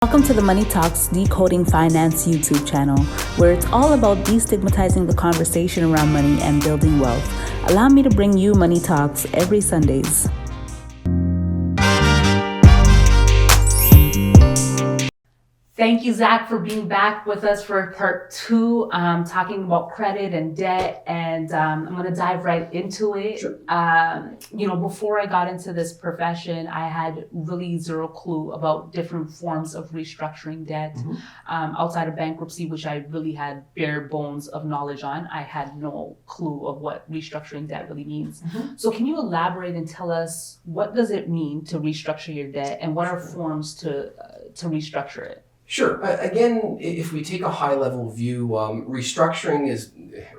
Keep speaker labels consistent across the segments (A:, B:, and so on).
A: Welcome to the Money Talks Decoding Finance YouTube channel, where it's all about destigmatizing the conversation around money and building wealth. Allow me to bring you Money Talks every Sundays. Thank you, Zach, for being back with us for part two, talking about credit and debt, and I'm going to dive right into it.
B: Sure.
A: Before I got into this profession, I had really zero clue about different forms of restructuring debt. Outside of bankruptcy, which I really had bare bones of knowledge on, I had no clue of what restructuring debt really means. So can you elaborate and tell us, what does it mean to restructure your debt, and what are forms to restructure it?
B: Sure. Again, if we take a high-level view, restructuring is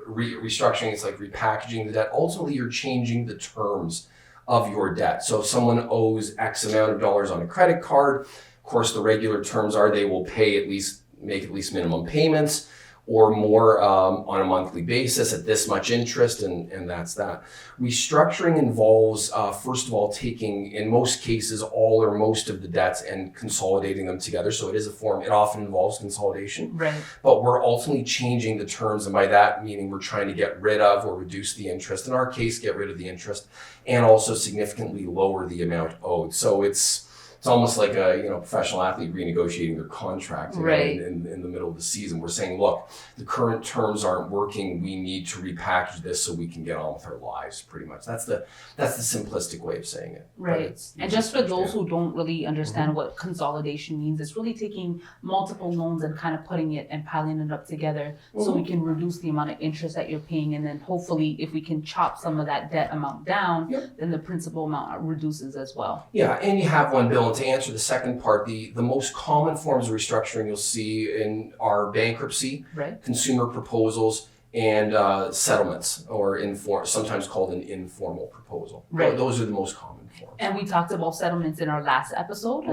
B: like repackaging the debt. Ultimately, you're changing the terms of your debt. So if someone owes X amount of dollars on a credit card, of course, the regular terms are they will make at least minimum payments or more on a monthly basis at this much interest, and that's that. Restructuring involves, first of all, taking, in most cases, all or most of the debts and consolidating them together. So it is a form, it often involves consolidation.
A: Right.
B: But we're ultimately changing the terms, and by that meaning we're trying to get rid of or reduce the interest. In our case, get rid of the interest and also significantly lower the amount owed. So it's almost like a professional athlete renegotiating their contract
A: right.
B: in the middle of the season. We're saying, look, the current terms aren't working. We need to repackage this so we can get on with our lives. Pretty much, that's the simplistic way of saying it.
A: Right. And just for those who don't really understand what consolidation means, it's really taking multiple loans and kind of putting it and piling it up together so we can reduce the amount of interest that you're paying, and then hopefully, if we can chop some of that debt amount down, then the principal amount reduces as well.
B: Yeah, and you have one bill. And to answer the second part, the most common forms of restructuring you'll see are bankruptcy, consumer proposals, and settlements, or sometimes called an informal proposal.
A: Right.
B: Those are the most common forms.
A: And we talked about settlements in our last episode.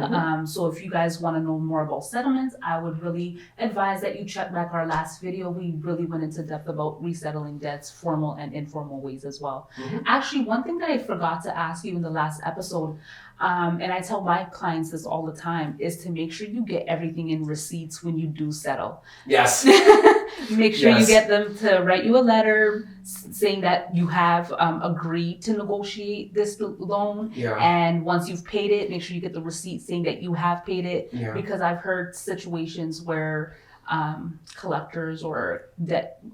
A: So if you guys want to know more about settlements, I would really advise that you check back our last video. We really went into depth about resettling debts, formal and informal ways as well. Actually, one thing that I forgot to ask you in the last episode, and I tell my clients this all the time, is to make sure you get everything in receipts when you do settle.
B: Yes.
A: Make sure you get them to write you a letter saying that you have agreed to negotiate this loan. And once you've paid it, make sure you get the receipt saying that you have paid it. Because I've heard situations where collectors or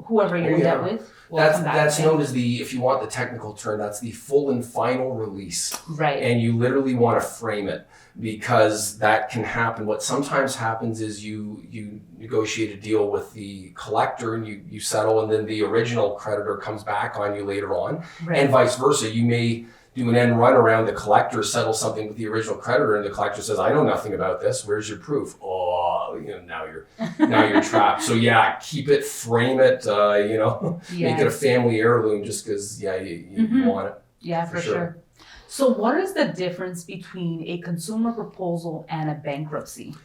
A: whoever you're in debt with will come back.
B: That's known as if you want the technical term, that's the full and final release.
A: Right.
B: And you literally want to frame it, because that can happen. What sometimes happens is you negotiate a deal with the collector and you settle, and then the original creditor comes back on you later on, and vice versa. You may do an end run around the collector, settle something with the original creditor, and the collector says, I know nothing about this. Where's your proof? Oh, now you're trapped. So keep it, frame it, make it a family heirloom just because, you want it.
A: Yeah, for sure. So what is the difference between a consumer proposal and a bankruptcy?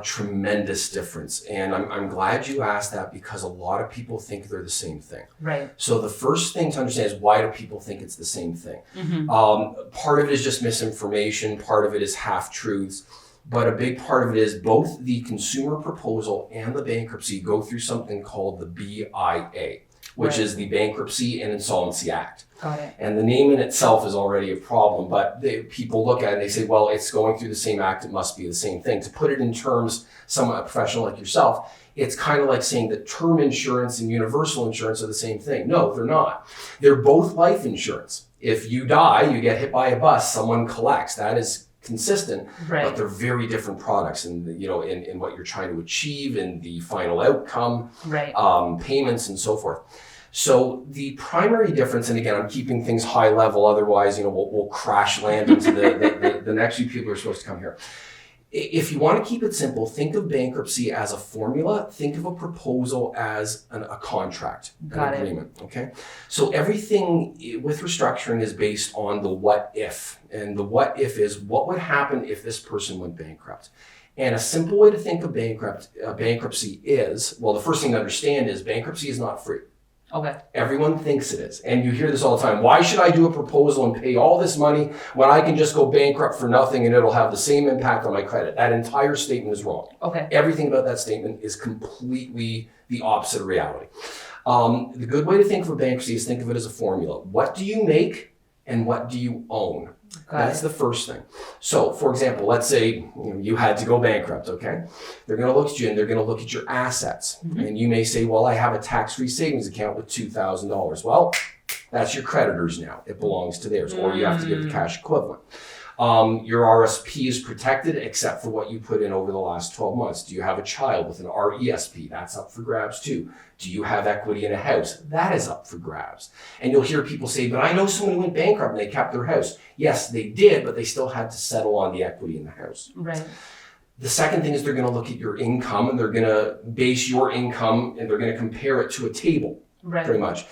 B: Tremendous difference. And I'm glad you asked that, because a lot of people think they're the same thing.
A: Right.
B: So the first thing to understand is, why do people think it's the same thing? Part of it is just misinformation. Part of it is half-truths. But a big part of it is both the consumer proposal and the bankruptcy go through something called the BIA, which is the Bankruptcy and Insolvency Act.
A: Got it.
B: And the name in itself is already a problem, but people look at it and they say, well, it's going through the same act, it must be the same thing. To put it in terms, a professional like yourself, it's kind of like saying that term insurance and universal insurance are the same thing. No, they're not. They're both life insurance. If you die, you get hit by a bus, someone collects. That is consistent, but they're very different products in what you're trying to achieve and the final outcome, payments and so forth. So the primary difference, and again, I'm keeping things high level, otherwise, we'll crash land into the next few people who are supposed to come here. If you want to keep it simple, think of bankruptcy as a formula. Think of a proposal as a contract, an agreement. Okay, so everything with restructuring is based on the what if, and the what if is what would happen if this person went bankrupt. And a simple way to think of bankruptcy is, well, the first thing to understand is bankruptcy is not free.
A: Okay.
B: Everyone thinks it is. And you hear this all the time. Why should I do a proposal and pay all this money when I can just go bankrupt for nothing and it'll have the same impact on my credit? That entire statement is wrong.
A: Okay.
B: Everything about that statement is completely the opposite of reality. The good way to think of a bankruptcy is think of it as a formula. What do you make and what do you own? That's the first thing. So, for example, let's say you had to go bankrupt, okay? They're going to look at you and they're going to look at your assets. And you may say, well, I have a tax-free savings account with $2,000. Well, that's your creditors now. It belongs to theirs, or you have to give the cash equivalent. Your RSP is protected except for what you put in over the last 12 months. Do you have a child with an RESP? That's up for grabs too. Do you have equity in a house? That is up for grabs. And you'll hear people say, but I know someone who went bankrupt and they kept their house. Yes, they did, but they still had to settle on the equity in the house.
A: Right.
B: The second thing is they're going to look at your income and they're going to base your income and they're going to compare it to a table.
A: Right.
B: Pretty much.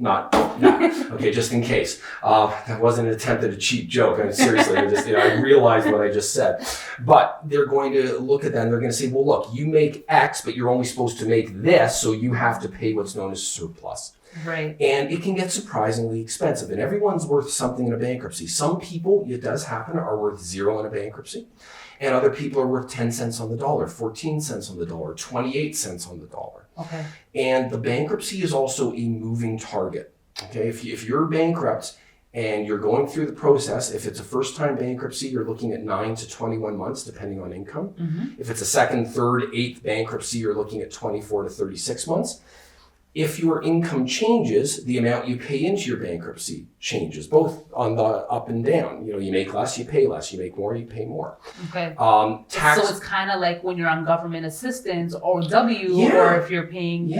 B: Not that. Okay, just in case. That wasn't an attempt at a cheap joke. I mean, seriously, I realized what I just said. But they're going to look at that and they're going to say, well, look, you make X, but you're only supposed to make this, so you have to pay what's known as surplus.
A: Right.
B: And it can get surprisingly expensive. And everyone's worth something in a bankruptcy. Some people, it does happen, are worth zero in a bankruptcy. And other people are worth 10 cents on the dollar, 14 cents on the dollar, 28 cents on the dollar.
A: Okay.
B: And the bankruptcy is also a moving target. Okay, if you're bankrupt and you're going through the process, if it's a first-time bankruptcy, you're looking at 9 to 21 months, depending on income. If it's a second, third, eighth bankruptcy, you're looking at 24 to 36 months. If your income changes, the amount you pay into your bankruptcy changes, both on the up and down. You make less, you pay less. You make more, you pay more.
A: Okay.
B: Tax.
A: So it's kind of like when you're on government assistance or W,
B: Yeah.
A: or if you're paying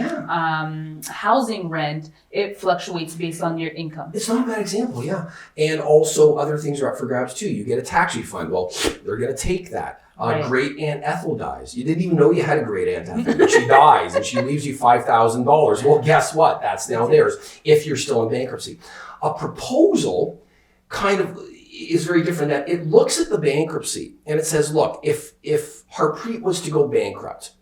A: housing rent, it fluctuates based on your income.
B: It's not a bad example, yeah. And also other things are up for grabs too. You get a tax refund. Well, they're going to take that.
A: Right.
B: Great Aunt Ethel dies. You didn't even know you had a great Aunt Ethel, but she dies and she leaves you $5,000. Well, guess what? That's now theirs if you're still in bankruptcy. A proposal kind of is very different. That it looks at the bankruptcy and it says, look, if Harpreet was to go bankrupt,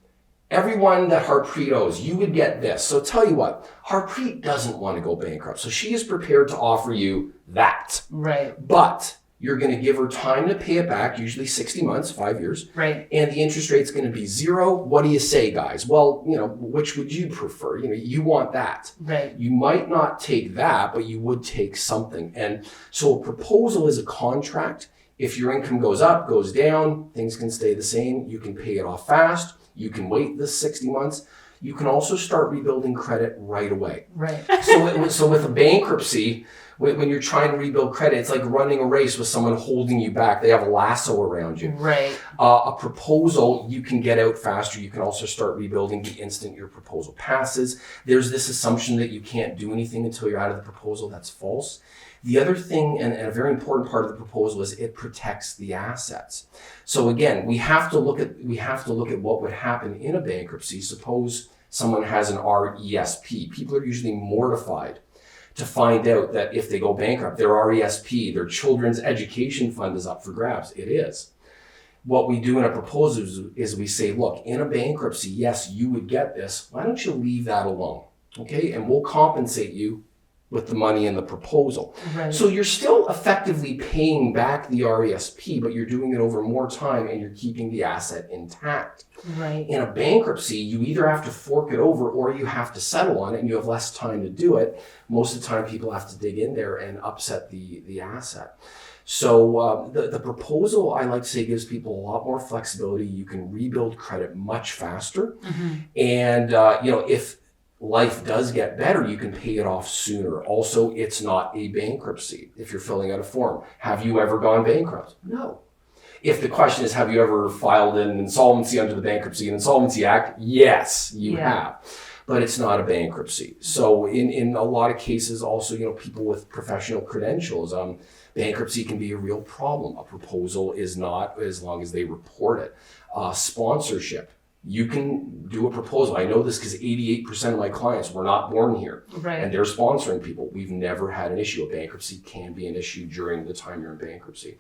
B: everyone that Harpreet owes, you would get this. So tell you what, Harpreet doesn't want to go bankrupt. So she is prepared to offer you that.
A: Right.
B: But you're going to give her time to pay it back, usually 60 months, 5 years.
A: Right.
B: And the interest rate's going to be 0. What do you say, guys? Well, which would you prefer? You want that.
A: Right.
B: You might not take that, but you would take something. And so a proposal is a contract. If your income goes up, goes down, things can stay the same. You can pay it off fast. You can wait the 60 months. You can also start rebuilding credit right away.
A: Right.
B: So with a bankruptcy, when you're trying to rebuild credit, it's like running a race with someone holding you back. They have a lasso around you.
A: Right.
B: A proposal, you can get out faster. You can also start rebuilding the instant your proposal passes. There's this assumption that you can't do anything until you're out of the proposal. That's false. The other thing, and a very important part of the proposal, is it protects the assets. So again, we have to look at what would happen in a bankruptcy. Suppose someone has an RESP. People are usually mortified to find out that if they go bankrupt, their RESP, their children's education fund, is up for grabs. It is. What we do in a proposal is we say, look, in a bankruptcy, yes, you would get this. Why don't you leave that alone? Okay, and we'll compensate you with the money in the proposal.
A: Right.
B: So you're still effectively paying back the RESP, but you're doing it over more time and you're keeping the asset intact.
A: Right.
B: In a bankruptcy, you either have to fork it over or you have to settle on it and you have less time to do it. Most of the time people have to dig in there and upset the asset. So the proposal, I like to say, gives people a lot more flexibility. You can rebuild credit much faster. And if life does get better, you can pay it off sooner. Also, it's not a bankruptcy if you're filling out a form. Have you ever gone bankrupt? No. If the question is, have you ever filed an insolvency under the Bankruptcy and Insolvency Act? Yes, you have. But it's not a bankruptcy. So in a lot of cases, also, people with professional credentials, bankruptcy can be a real problem. A proposal is not, as long as they report it. Sponsorship. You can do a proposal. I know this because 88% of my clients were not born here.
A: Right.
B: And they're sponsoring people. We've never had an issue. A bankruptcy can be an issue during the time you're in bankruptcy.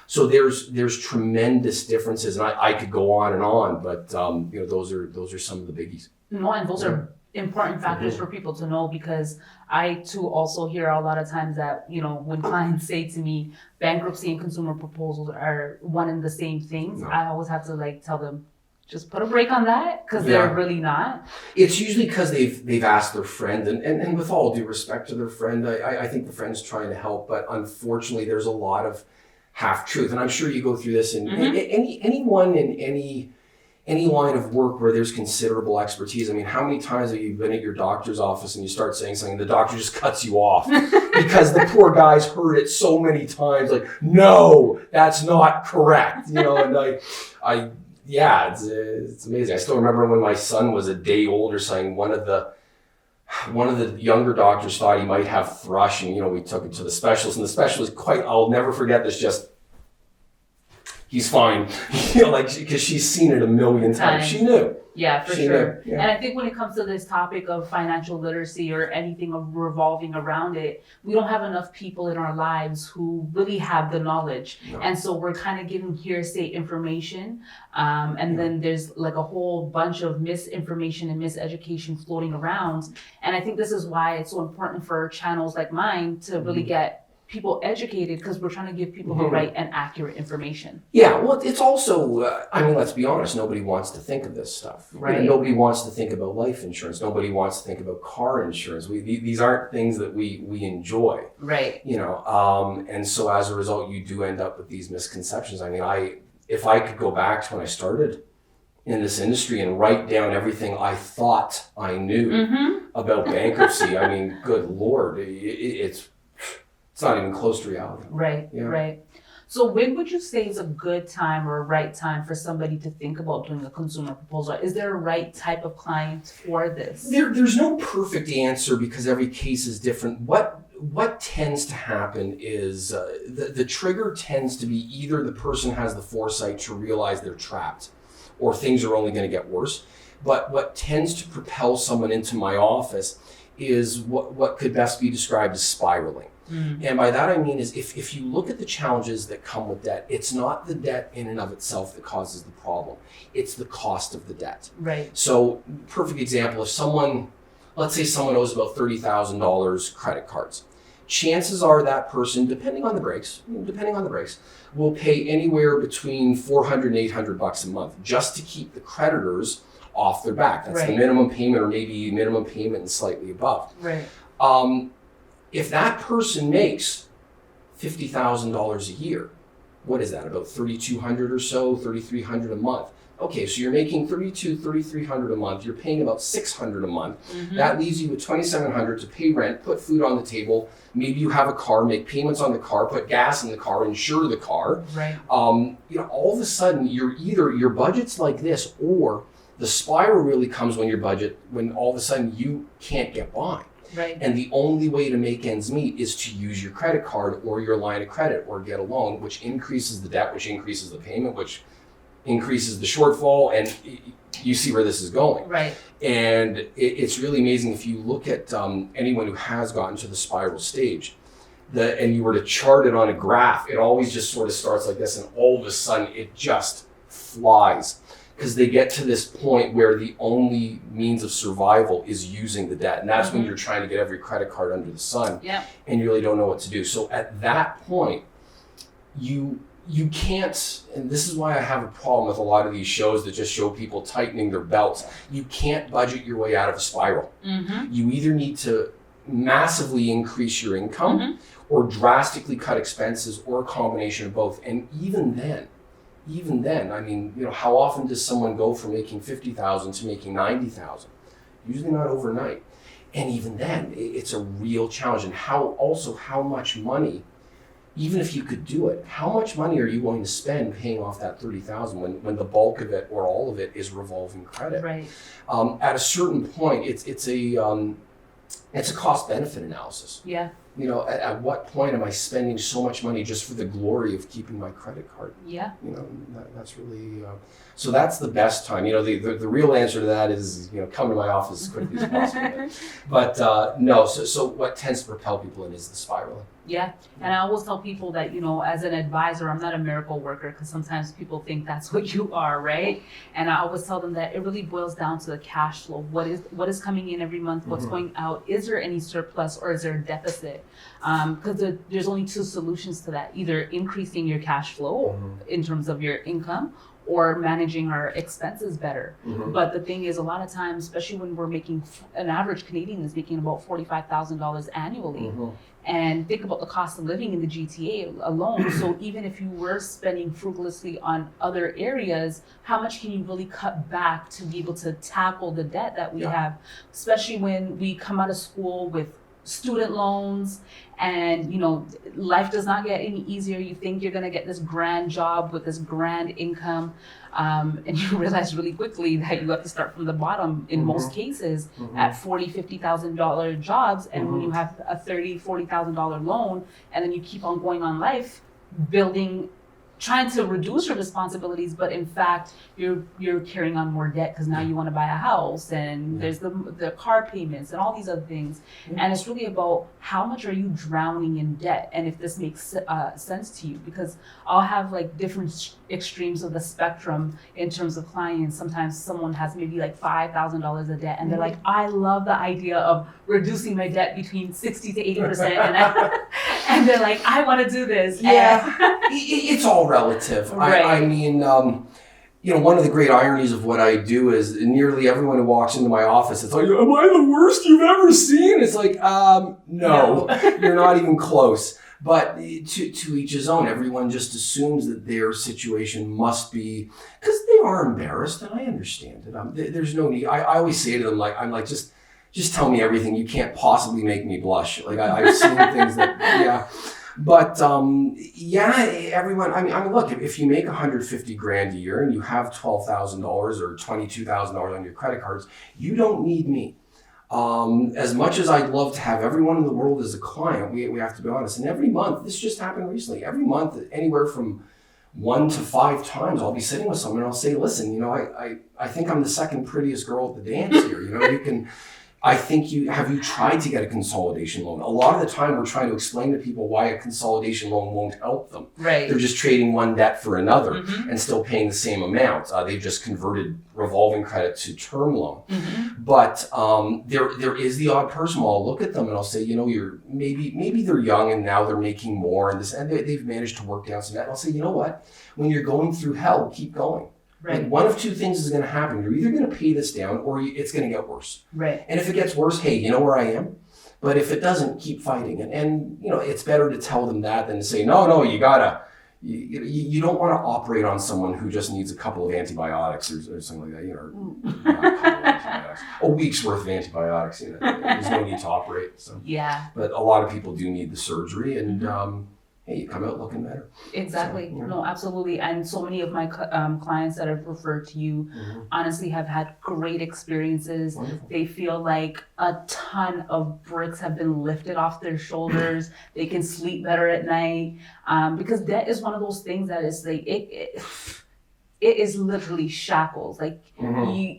B: So there's tremendous differences, and I could go on and on, but those are some of the biggies.
A: No, and those are important factors for people to know, because I too also hear a lot of times that, when clients say to me bankruptcy and consumer proposals are one and the same things,
B: No.
A: I always have to tell them, just put a break on that, because
B: Yeah.
A: they're really not.
B: It's usually because they've asked their friend, and with all due respect to their friend, I think the friend's trying to help, but unfortunately there's a lot of half truth, and I'm sure you go through this in anyone in any line of work where there's considerable expertise. I mean, how many times have you been at your doctor's office and you start saying something, the doctor just cuts you off because the poor guy's heard it so many times, no, that's not correct, and it's amazing. I still remember when my son was a day older saying one of the younger doctors thought he might have thrush, and we took him to the specialist, and the specialist, I'll never forget this, just he's fine, because she's seen it a million times. She knew.
A: Yeah, for
B: She
A: sure.
B: knew, yeah.
A: And I think when it comes to this topic of financial literacy or anything revolving around it, we don't have enough people in our lives who really have the knowledge.
B: No.
A: And so we're kind of giving hearsay information. And then there's a whole bunch of misinformation and miseducation floating around. And I think this is why it's so important for channels like mine to really get people educated, because we're trying to give people the right and accurate information.
B: Yeah, well, it's also, let's be honest, nobody wants to think of this stuff.
A: Right.
B: Nobody wants to think about life insurance. Nobody wants to think about car insurance. These aren't things that we enjoy.
A: Right.
B: And so as a result, you do end up with these misconceptions. If I could go back to when I started in this industry and write down everything I thought I knew about bankruptcy, good Lord, it's not even close to reality.
A: Right,
B: Yeah.
A: right. So when would you say is a good time or a right time for somebody to think about doing a consumer proposal? Is there a right type of client for this?
B: There's no perfect answer because every case is different. What tends to happen is the trigger tends to be either the person has the foresight to realize they're trapped or things are only going to get worse. But what tends to propel someone into my office is what could best be described as spiraling. And by that I mean is if you look at the challenges that come with debt, it's not the debt in and of itself that causes the problem. It's the cost of the debt.
A: Right.
B: So, perfect example, if let's say someone owes about $30,000 credit cards, chances are that person, depending on the breaks, will pay anywhere between $400 and $800 a month just to keep the creditors off their back. That's the minimum payment, or maybe minimum payment and slightly above.
A: Right.
B: If that person makes $50,000 a year, what is that? About $3,200 or so, $3,300 a month. Okay, so you're making $3,300 a month. You're paying about $600 a month. That leaves you with $2,700 to pay rent, put food on the table. Maybe you have a car, make payments on the car, put gas in the car, insure the car.
A: Right.
B: All of a sudden, your budget's like this, or the spiral really comes when all of a sudden you can't get by.
A: Right.
B: And the only way to make ends meet is to use your credit card or your line of credit or get a loan, which increases the debt, which increases the payment, which increases the shortfall, and you see where this is going.
A: Right.
B: And it's really amazing if you look at anyone who has gotten to the spiral stage, and you were to chart it on a graph, it always just sort of starts like this, and all of a sudden it just flies. Because they get to this point where the only means of survival is using the debt. And that's when you're trying to get every credit card under the sun.
A: Yeah.
B: And you really don't know what to do. So at that point, you can't, and this is why I have a problem with a lot of these shows that just show people tightening their belts. You can't budget your way out of a spiral. You either need to massively increase your income or drastically cut expenses, or a combination of both. And even then, how often does someone go from making $50,000 to making $90,000? Usually not overnight. And even then, it's a real challenge. And how much money, even if you could do it, how much money are you going to spend paying off that $30,000 when the bulk of it or all of it is revolving credit?
A: Right.
B: At a certain point, it's a cost benefit analysis.
A: Yeah.
B: At what point am I spending so much money just for the glory of keeping my credit card?
A: Yeah.
B: That's really, so that's the best time. The real answer to that is, come to my office as quickly as possible. But no, so what tends to propel people in is the spiraling.
A: Yeah, and I always tell people that, as an advisor, I'm not a miracle worker because sometimes people think that's what you are, right? And I always tell them that it really boils down to the cash flow. What is coming in every month? What's going out? Is there any surplus or is there a deficit? Because there's only two solutions to that: either increasing your cash flow in terms of your income, or managing our expenses better. But the thing is, a lot of times, especially when we're making, an average Canadian is making about $45,000 annually. And think about the cost of living in the GTA alone. So even if you were spending frugalously on other areas, how much can you really cut back to be able to tackle the debt that we have, especially when we come out of school with student loans, and life does not get any easier. You think you're going to get this grand job with this grand income, and you realize really quickly that you have to start from the bottom in most cases at $40,000-$50,000 jobs. And when you have a $30,000-$40,000 loan, and then you keep on going on life building, trying to reduce your responsibilities, but in fact you're carrying on more debt because now you want to buy a house, and there's the car payments and all these other things. And it's really about how much are you drowning in debt, and if this makes sense to you. Because I'll have like different extremes of the spectrum in terms of clients. Sometimes someone has maybe like $5,000 of debt, and they're like, I love the idea of reducing my debt between 60 to 80%, and they're like, I want to do this.
B: It's all relative.
A: Right.
B: I mean, one of the great ironies of what I do is nearly everyone who walks into my office, it's like, am I the worst you've ever seen? It's like, no. You're not even close. But to each his own. Everyone just assumes that their situation must be, because they are embarrassed, and I understand it. There's no need. I always say to them, I'm like, just tell me everything. You can't possibly make me blush. Like I've seen things that, yeah. But everyone. I mean, look. If you make $150,000 a year and you have $12,000 or $22,000 on your credit cards, you don't need me. As much as I'd love to have everyone in the world as a client, we have to be honest. And every month, this just happened recently. Every month, anywhere from 1 to 5 times, I'll be sitting with someone and I'll say, listen, I think I'm the second prettiest girl at the dance here. You can. Have you tried to get a consolidation loan? A lot of the time we're trying to explain to people why a consolidation loan won't help them.
A: Right.
B: They're just trading one debt for another and still paying the same amount. They've just converted revolving credit to term loan. But there is the odd person where I'll look at them and I'll say, you're maybe they're young and now they're making more and they've managed to work down some debt. And I'll say, you know what? When you're going through hell, keep going. Right. Like one of two things is going to happen. You're either going to pay this down or it's going to get worse. Right. And if it gets worse, hey, you know where I am? But if it doesn't, keep fighting. And it's better to tell them that than to say, no, you gotta. You don't want to operate on someone who just needs a couple of antibiotics or something like that. Or not a couple of antibiotics, a week's worth of antibiotics. There's no need to operate. So. Yeah. But a lot of people do need the surgery, and hey, you come out looking better.
A: Exactly. So, No, absolutely. And so many of my clients that I've referred to you honestly have had great experiences. Wonderful. They feel like a ton of bricks have been lifted off their shoulders. They can sleep better at night, because debt is one of those things that is like, it is literally shackles. Like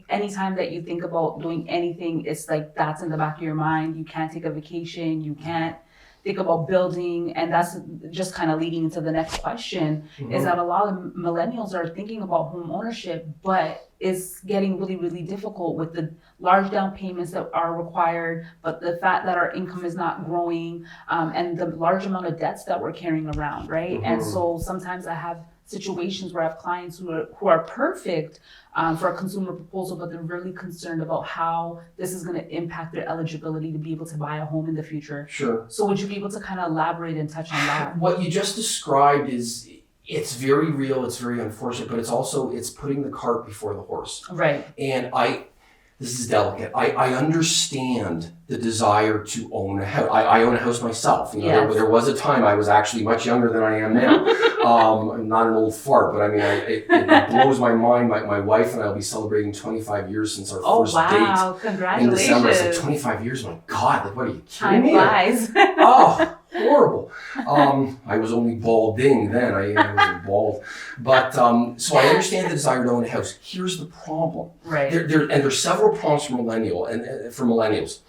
A: anytime that you think about doing anything, it's like that's in the back of your mind. You can't take a vacation. You can't think about building. And that's just kind of leading into the next question, is that a lot of millennials are thinking about home ownership, but it's getting really, really difficult with the large down payments that are required, but the fact that our income is not growing, and the large amount of debts that we're carrying around, right? And so sometimes I have situations where I have clients who are perfect for a consumer proposal, but they're really concerned about how this is going to impact their eligibility to be able to buy a home in the future. Sure. So would you be able to kind of elaborate and touch on that?
B: What you just described it's very real, it's very unfortunate, but it's putting the cart before the horse. Right. And this is delicate. I understand the desire to own a house. I own a house myself. There was a time I was actually much younger than I am now. I'm not an old fart, but I mean, it blows my mind. My wife and I will be celebrating 25 years since our first date.
A: Congratulations.
B: In December. I said, 25 years? My God, what are you kidding
A: me? Time flies.
B: Oh, horrible. I was only balding then. I wasn't bald. But, so I understand the desire to own a house. Here's the problem. Right. There's several problems for millennials.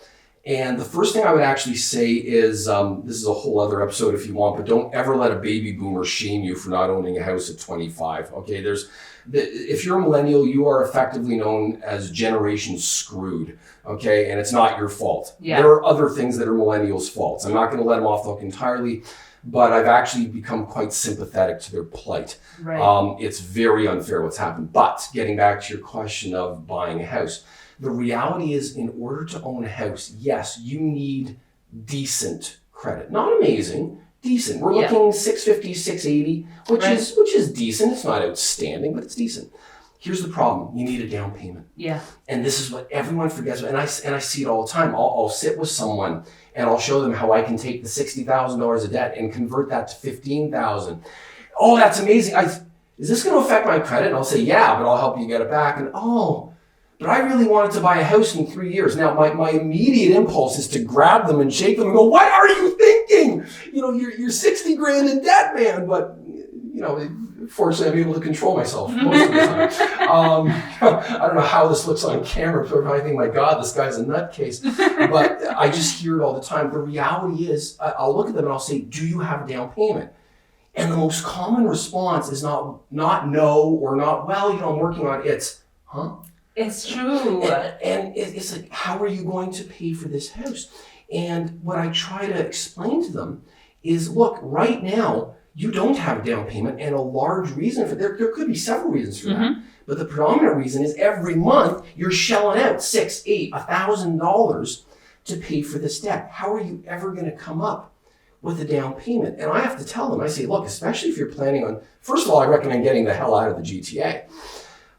B: And the first thing I would actually say is, this is a whole other episode if you want, but don't ever let a baby boomer shame you for not owning a house at 25. Okay, if you're a millennial, you are effectively known as Generation Screwed. Okay, and it's not your fault.
A: Yeah.
B: There are other things that are millennials' faults. I'm not going to let them off the hook entirely, but I've actually become quite sympathetic to their plight.
A: Right.
B: It's very unfair what's happened. But getting back to your question of buying a house, the reality is, in order to own a house, yes, you need decent credit. Not amazing, decent. We're looking 650, 680, which is decent. It's not outstanding, but it's decent. Here's the problem: you need a down payment.
A: Yeah.
B: And this is what everyone forgets. And I see it all the time. I'll sit with someone and I'll show them how I can take the $60,000 of debt and convert that to $15,000. Oh, that's amazing. Is this going to affect my credit? And I'll say, yeah, but I'll help you get it back. And but I really wanted to buy a house in 3 years. Now, my immediate impulse is to grab them and shake them and go, what are you thinking? You're 60 grand in debt, man. But, fortunately, I'm able to control myself most of the time. I don't know how this looks on camera, but I think, my God, this guy's a nutcase. But I just hear it all the time. The reality is, I'll look at them and I'll say, do you have a down payment? And the most common response is not no or not, well, I'm working on it. It's, huh?
A: It's true.
B: And it's like, how are you going to pay for this house? And what I try to explain to them is, look, right now, you don't have a down payment, and a large reason for there could be several reasons for that. But the predominant reason is every month you're shelling out $6,000, $8,000, $1,000 to pay for this debt. How are you ever going to come up with a down payment? And I have to tell them, I say, look, especially if you're planning on, first of all, I recommend getting the hell out of the GTA.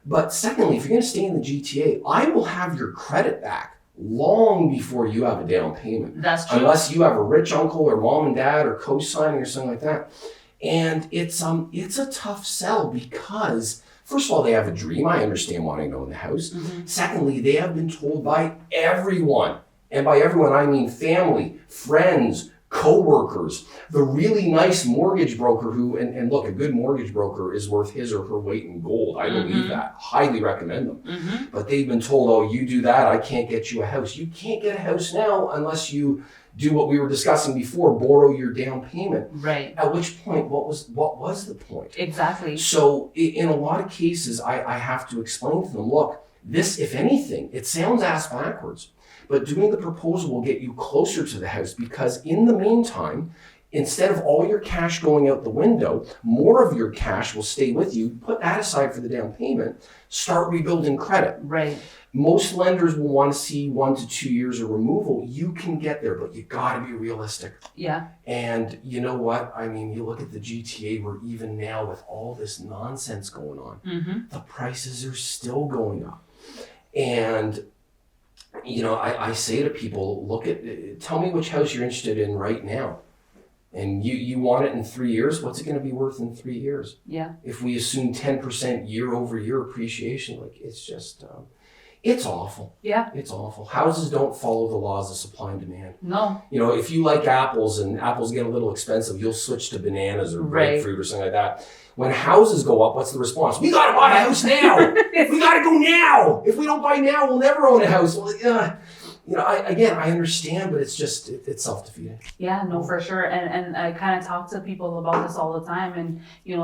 B: But secondly, if you're going to stay in the GTA, I will have your credit back long before you have a down payment.
A: That's true.
B: Unless you have a rich uncle or mom and dad or co-signing or something like that. And it's a tough sell because, first of all, they have a dream. I understand wanting to own the house. Secondly, they have been told by everyone, and by everyone I mean family, friends, co-workers, the really nice mortgage broker who, and look, a good mortgage broker is worth his or her weight in gold. I believe that. Highly recommend them. But they've been told, oh, you do that, I can't get you a house. You can't get a house now unless you do what we were discussing before, borrow your down payment.
A: Right.
B: At which point, what was the point?
A: Exactly.
B: So in a lot of cases, I have to explain to them, look, this, if anything, it sounds ass backwards, but doing the proposal will get you closer to the house because in the meantime, instead of all your cash going out the window, more of your cash will stay with you. Put that aside for the down payment. Start rebuilding credit.
A: Right.
B: Most lenders will want to see 1 to 2 years of removal. You can get there, but you got to be realistic.
A: Yeah.
B: And you know what? I mean, you look at the GTA where even now with all this nonsense going on, the prices are still going up. And I say to people, tell me which house you're interested in right now. And you want it in 3 years, what's it going to be worth in 3 years?
A: Yeah. If
B: we assume 10% year over year appreciation, it's just, it's awful.
A: Yeah.
B: It's awful. Houses don't follow the laws of supply and demand.
A: No.
B: If you like apples and apples get a little expensive, you'll switch to bananas or grapefruit or something like that. When houses go up, what's the response? We got to buy a house now. We got to go now. If we don't buy now, we'll never own a house. Well, I understand, but it's self-defeating.
A: Yeah, no, for sure. And I kind of talk to people about this all the time. And,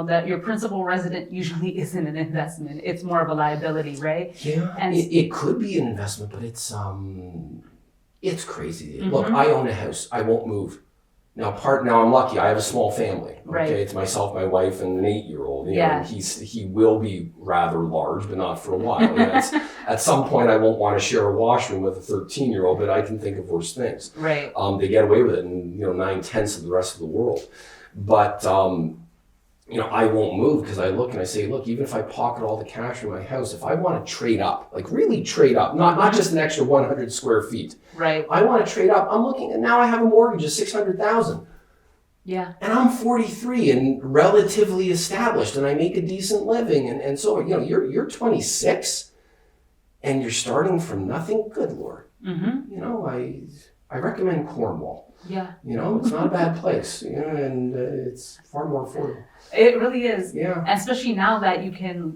A: that your principal resident usually isn't an investment. It's more of a liability, right?
B: Yeah, and it could be an investment, but it's crazy. Look, I own a house. I won't move. Now I'm lucky. I have a small family. Okay,
A: right.
B: It's myself, my wife, and an 8-year-old.
A: Yeah.
B: And he will be rather large, but not for a while. At some point, I won't want to share a washroom with a 13-year-old, but I can think of worse things.
A: Right.
B: They get away with it in 9/10 of the rest of the world. But I won't move because I look and I say, look, even if I pocket all the cash from my house, if I want to trade up, like really trade up, not just an extra 100 square feet.
A: Right.
B: I want to trade up. I'm looking, and now I have a mortgage of $600,000.
A: Yeah.
B: And I'm 43 and relatively established, and I make a decent living, and so you're 26, and you're starting from nothing. Good Lord. I recommend Cornwall.
A: Yeah.
B: It's not a bad place, and it's far more affordable.
A: It really is.
B: Yeah.
A: And especially now that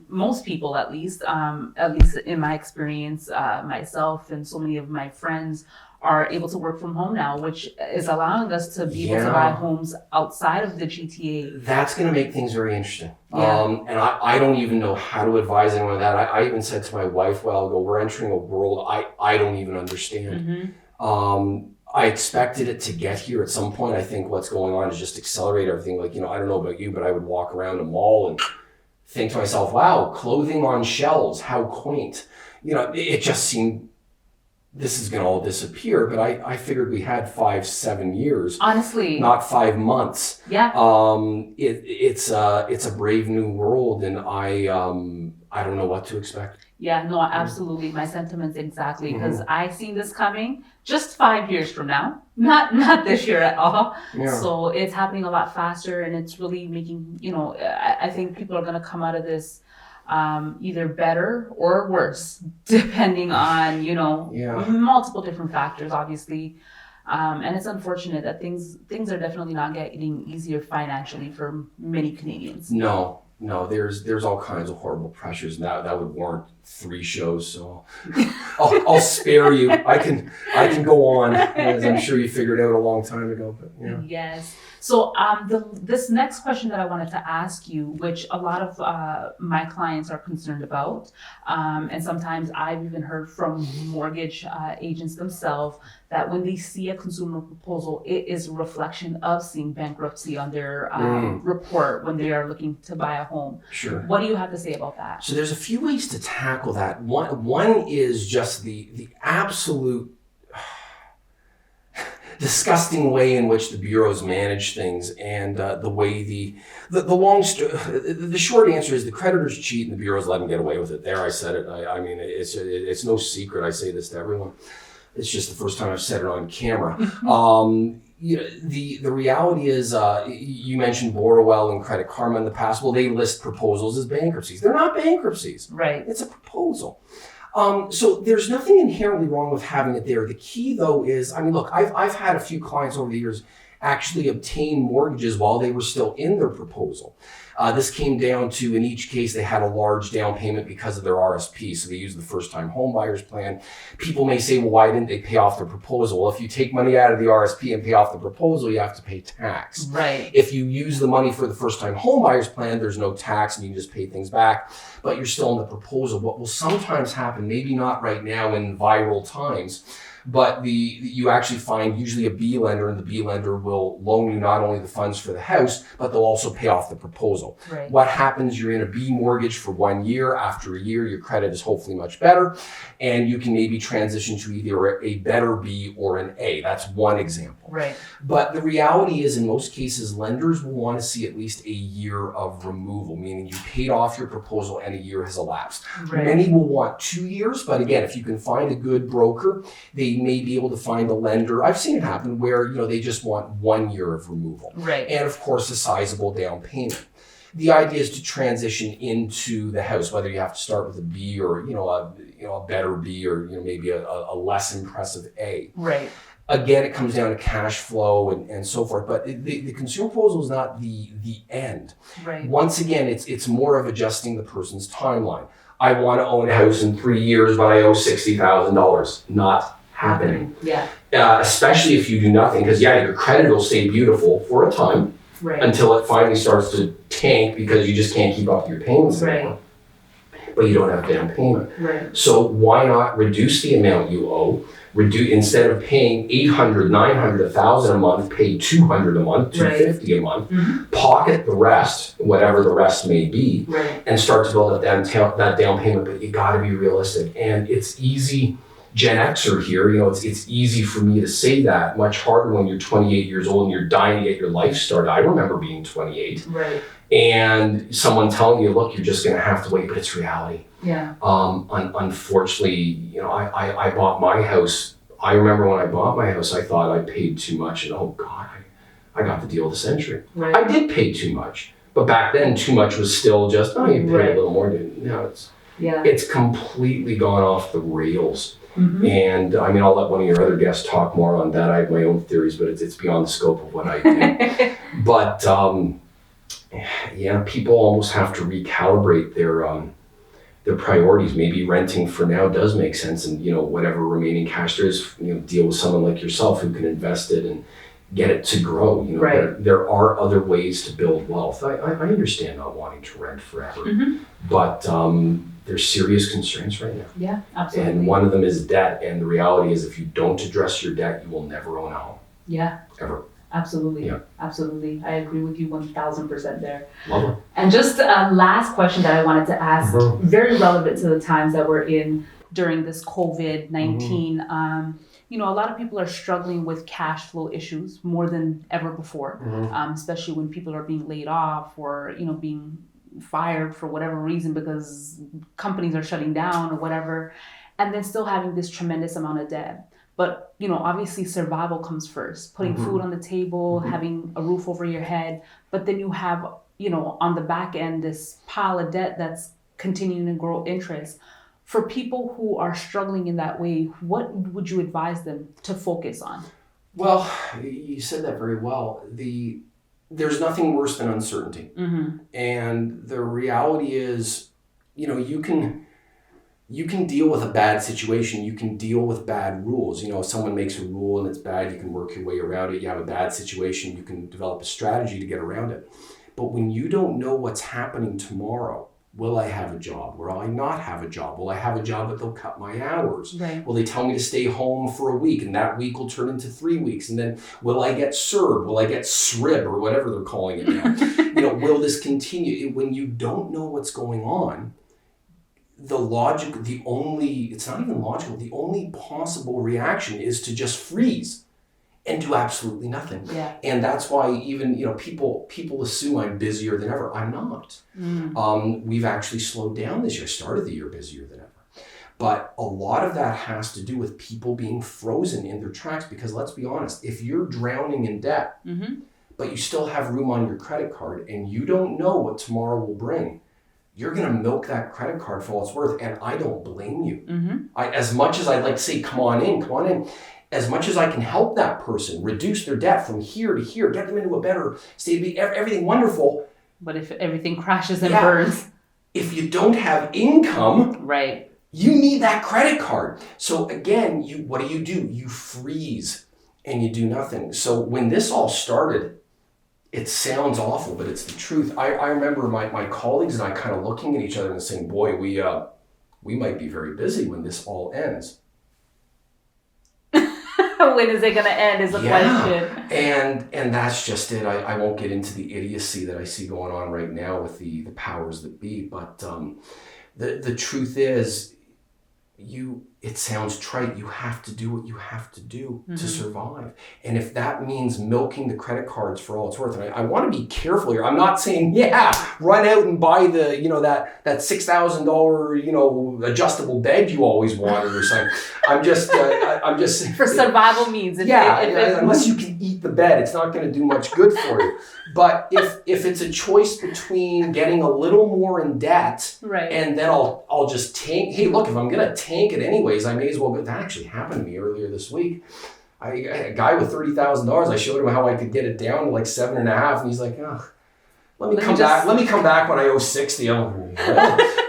A: most people at least in my experience, myself and so many of my friends are able to work from home now, which is allowing us to be able to buy homes outside of the GTA.
B: That's going to make things very interesting.
A: Yeah.
B: And I don't even know how to advise anyone of that. I even said to my wife a while ago, we're entering a world I don't even understand. I expected it to get here at some point. I think what's going on is just accelerate everything. Like, I don't know about you, but I would walk around a mall and think to myself, wow, clothing on shelves, how quaint. It just seemed this is going to all disappear, but I figured we had 5-7 years.
A: Honestly.
B: Not 5 months.
A: Yeah.
B: It's a brave new world, and I don't know what to expect.
A: Yeah, no, absolutely. My sentiments exactly, because I seen this coming just 5 years from now, not this year at all.
B: Yeah.
A: So it's happening a lot faster, and it's really making, I think people are going to come out of this either better or worse, depending on, multiple different factors, obviously. And it's unfortunate that things are definitely not getting easier financially for many Canadians.
B: No, there's all kinds of horrible pressures, and that would warrant 3 shows. So I'll spare you. I can go on, as I'm sure you figured out a long time ago. But yeah.
A: Yes. So this next question that I wanted to ask you, which a lot of my clients are concerned about, and sometimes I've even heard from mortgage agents themselves that when they see a consumer proposal, it is a reflection of seeing bankruptcy on their report when they are looking to buy a home.
B: Sure.
A: What do you have to say about that?
B: So there's a few ways to tackle that. One is just the absolute disgusting way in which the bureaus manage things, and the way the short answer is the creditors cheat and the bureaus let them get away with it. There, I said it. I mean, it's no secret. I say this to everyone. It's just the first time I've said it on camera. The reality is, you mentioned Borrowell and Credit Karma in the past. Well, they list proposals as bankruptcies. They're not bankruptcies.
A: Right.
B: It's a proposal. So there's nothing inherently wrong with having it there. The key, though, is, look, I've had a few clients over the years actually obtain mortgages while they were still in their proposal. This came down to, in each case, they had a large down payment because of their RSP, so they used the first-time home buyers plan. People may say, well, why didn't they pay off their proposal? Well, if you take money out of the RSP and pay off the proposal, you have to pay tax.
A: Right.
B: If you use the money for the first-time home buyers plan, there's no tax and you just pay things back, but you're still in the proposal. What will sometimes happen, maybe not right now in viral times, but you actually find usually a B lender, and the B lender will loan you not only the funds for the house, but they'll also pay off the proposal.
A: Right.
B: What happens, you're in a B mortgage for 1 year. After a year, your credit is hopefully much better, and you can maybe transition to either a better B or an A. That's one example.
A: Right.
B: But the reality is, in most cases, lenders will want to see at least a year of removal, meaning you paid off your proposal and a year has elapsed.
A: Right.
B: Many will want 2 years, but again, if you can find a good broker, they may be able to find a lender. I've seen it happen where, they just want 1 year of removal.
A: Right.
B: And of course, a sizable down payment. The idea is to transition into the house, whether you have to start with a B or, a better B or, maybe a less impressive A.
A: Right.
B: Again, it comes down to cash flow and so forth, but the consumer proposal is not the end.
A: Right.
B: Once again, it's more of adjusting the person's timeline. I want to own a house in 3 years, but I owe $60,000. Not happening.
A: Yeah.
B: Especially if you do nothing, because your credit will stay beautiful for a time,
A: right,
B: until it finally starts to tank because you just can't keep up your payments anymore. But you don't have down payment.
A: Right.
B: So why not reduce the amount you owe? Instead of paying $800, $900, $1,000 a month, pay $200 a month, $250 a month. Mm-hmm. Pocket the rest, whatever the rest may be,
A: right,
B: and start to build up that down payment. But you got to be realistic, and it's easy. Gen Xer here, it's easy for me to say that. Much harder when you're 28 years old and you're dying to get your life started. I remember being 28,
A: right,
B: and someone telling you, "Look, you're just going to have to wait," but it's reality.
A: Yeah.
B: Unfortunately, I bought my house. I remember when I bought my house, I thought I paid too much, and oh God, I got the deal of the century.
A: Right.
B: I did pay too much, but back then, too much was still just, you paid
A: right,
B: a little more. Now
A: Yeah.
B: It's completely gone off the rails.
A: Mm-hmm.
B: And I mean, I'll let one of your other guests talk more on that. I have my own theories, but it's beyond the scope of what I do. But yeah, people almost have to recalibrate their priorities. Maybe renting for now does make sense, and whatever remaining cash there is, deal with someone like yourself who can invest it and get it to grow.
A: Right.
B: There are other ways to build wealth. I understand not wanting to rent forever,
A: Mm-hmm.
B: but there's serious constraints right now.
A: Yeah, absolutely.
B: And one of them is debt. And the reality is, if you don't address your debt, you will never own a home.
A: Yeah.
B: Ever.
A: Absolutely.
B: Yeah.
A: Absolutely. I agree with you 1000% there.
B: Love it.
A: And just a last question that I wanted to ask,
B: Mhm.
A: very relevant to the times that we're in during this COVID-19. A lot of people are struggling with cash flow issues more than ever before, especially when people are being laid off or, being fired for whatever reason because companies are shutting down or whatever, and then still having this tremendous amount of debt. But, obviously survival comes first, putting food on the table, having a roof over your head. But then you have, on the back end, this pile of debt that's continuing to grow interest. For people who are struggling in that way, what would you advise them to focus on?
B: Well, you said that very well. There's nothing worse than uncertainty.
A: Mm-hmm.
B: And the reality is, you can deal with a bad situation. You can deal with bad rules. If someone makes a rule and it's bad, you can work your way around it. You have a bad situation, you can develop a strategy to get around it. But when you don't know what's happening tomorrow, will I have a job? Will I not have a job? Will I have a job but they'll cut my hours?
A: Right.
B: Will they tell me to stay home for a week and that week will turn into 3 weeks? And then will I get SRB? Will I get SRIB or whatever they're calling it now? Will this continue? When you don't know what's going on, it's not even logical, the only possible reaction is to just freeze and do absolutely nothing.
A: Yeah.
B: And that's why even, people assume I'm busier than ever. I'm not. We've actually slowed down this year. I started the year busier than ever. But a lot of that has to do with people being frozen in their tracks because let's be honest, if you're drowning in debt, but you still have room on your credit card and you don't know what tomorrow will bring, you're going to milk that credit card for all it's worth. And I don't blame you. As much as I'd like to say, come on in, as much as I can help that person reduce their debt from here to here, get them into a better state, everything wonderful.
A: But if everything crashes and burns.
B: If you don't have income,
A: right,
B: you need that credit card. So again, what do? You freeze and you do nothing. So when this all started, it sounds awful, but it's the truth. I remember my colleagues and I kind of looking at each other and saying, boy, we might be very busy when this all ends.
A: When is it going to end is a question.
B: And that's just it. I won't get into the idiocy that I see going on right now with the powers that be. But the truth is, it sounds trite. You have to do what you have to do to survive. And if that means milking the credit cards for all it's worth, and I want to be careful here. I'm not saying, run out and buy the, that $6,000, adjustable bed you always wanted or something. I'm just saying.
A: For survival means.
B: Unless you can eat the bed, it's not going to do much good for you. But if it's a choice between getting a little more in debt,
A: right,
B: and then I'll just tank. Hey, look, if I'm going to tank it anyways, I may as well. That actually happened to me earlier this week. A guy with $30,000. I showed him how I could get it down to like 7.5, and he's like, "Oh, let me come back when I owe 60."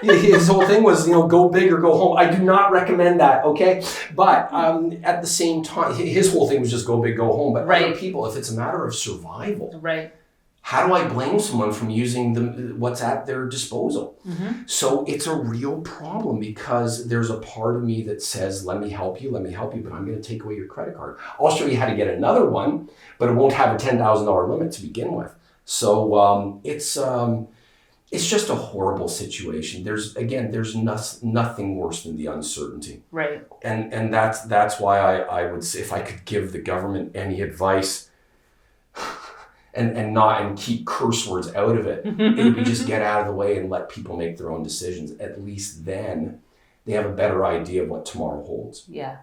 B: His whole thing was, go big or go home. I do not recommend that. Okay, but at the same time, his whole thing was just go big, go home. But other people, if it's a matter of survival,
A: right.
B: How do I blame someone from using what's at their disposal? So it's a real problem because there's a part of me that says, let me help you, but I'm going to take away your credit card. I'll show you how to get another one, but it won't have a $10,000 limit to begin with. So it's just a horrible situation. There's nothing worse than the uncertainty.
A: Right.
B: And that's why I would say, if I could give the government any advice, and keep curse words out of it, it would be just get out of the way and let people make their own decisions. At least then they have a better idea of what tomorrow holds.
A: Yeah.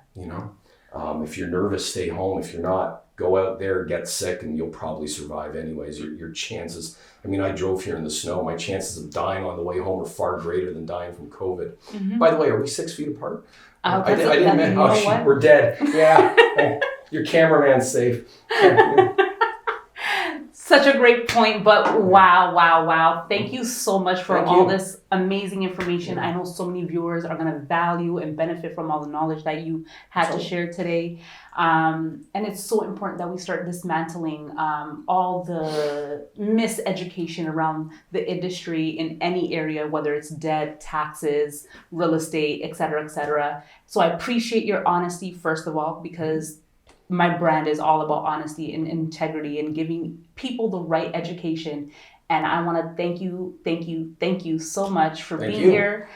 B: If you're nervous, stay home. If you're not, go out there, get sick, and you'll probably survive anyways. Your chances, I mean, I drove here in the snow. My chances of dying on the way home are far greater than dying from COVID.
A: Mm-hmm.
B: By the way, are we 6 feet apart?
A: I
B: didn't mention, oh, shoot, we're dead. Yeah. Oh, your cameraman's safe.
A: Such a great point, but wow. Thank you so much for all this amazing information. I know so many viewers are going to value and benefit from all the knowledge that you had to share today. And it's so important that we start dismantling all the miseducation around the industry in any area, whether it's debt, taxes, real estate, et cetera, et cetera. So I appreciate your honesty, first of all, because my brand is all about honesty and integrity and giving people the right education. And I want to thank you so much for being here,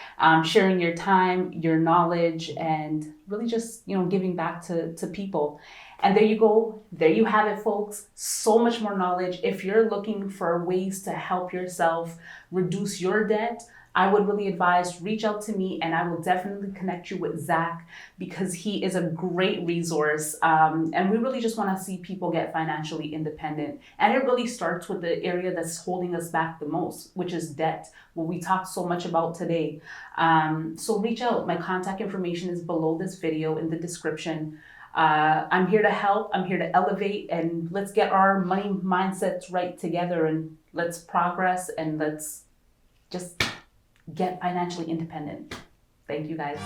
A: sharing your time, your knowledge, and really just, giving back to people. And there you go. There you have it, folks. So much more knowledge. If you're looking for ways to help yourself reduce your debt, I would really advise reach out to me, and I will definitely connect you with Zach, because he is a great resource. And we really just want to see people get financially independent. And it really starts with the area that's holding us back the most, which is debt, what we talked so much about today. So reach out. My contact information is below this video in the description. I'm here to help. I'm here to elevate, and let's get our money mindsets right together, and let's progress, and let's just get financially independent. Thank you, guys.